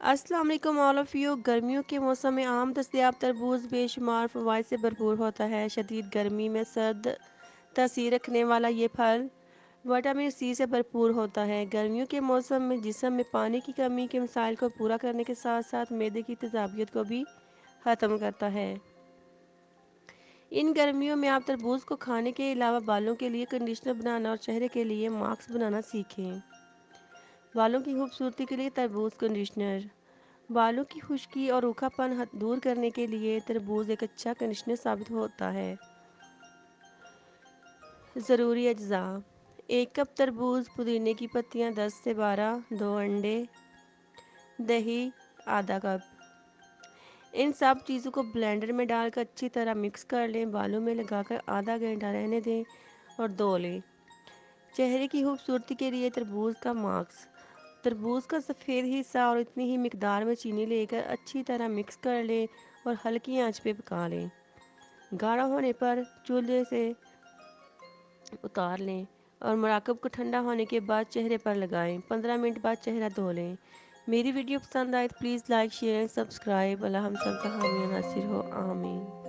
अस्सलाम वालेकुम all of you. गर्मियों के मौसम में आम दस्तयाब तरबूज बेशुमार फ़वाइद से भरपूर होता है। शदीद गर्मी में सर्द तासीर रखने वाला ये फल विटामिन सी से भरपूर होता है। गर्मियों के मौसम में जिस्म में पानी की कमी के मसाइल को पूरा करने के साथ साथ मैदे की तेज़ाबियत को भी ख़त्म करता है। इन गर्मियों में आप तरबूज को खाने के अलावा बालों के लिए कंडीशनर बनाना और चेहरे के लिए मास्क बनाना सीखें। बालों की खूबसूरती के लिए तरबूज कंडीशनर। बालों की खुश्की और रूखापन दूर करने के लिए तरबूज एक अच्छा कंडीशनर साबित होता है। ज़रूरी अज्जा: 1 कप तरबूज, पुदीने की पत्तियाँ 10 से 12, 2 अंडे, दही आधा कप। इन सब चीज़ों को ब्लेंडर में डालकर अच्छी तरह मिक्स कर लें। बालों में लगाकर आधा घंटा रहने दें और धो लें। चेहरे की खूबसूरती के लिए तरबूज का मास्क। तरबूज का सफ़ेद हिस्सा और इतनी ही मिकदार में चीनी लेकर अच्छी तरह मिक्स कर लें और हल्की आंच पे पका लें। गाढ़ा होने पर चूल्हे से उतार लें और मुराकब को ठंडा होने के बाद चेहरे पर लगाएं। 15 मिनट बाद चेहरा धो लें। मेरी वीडियो पसंद आए तो please like share and subscribe. Allah हम सब का हामी नासिर हो, आमीन।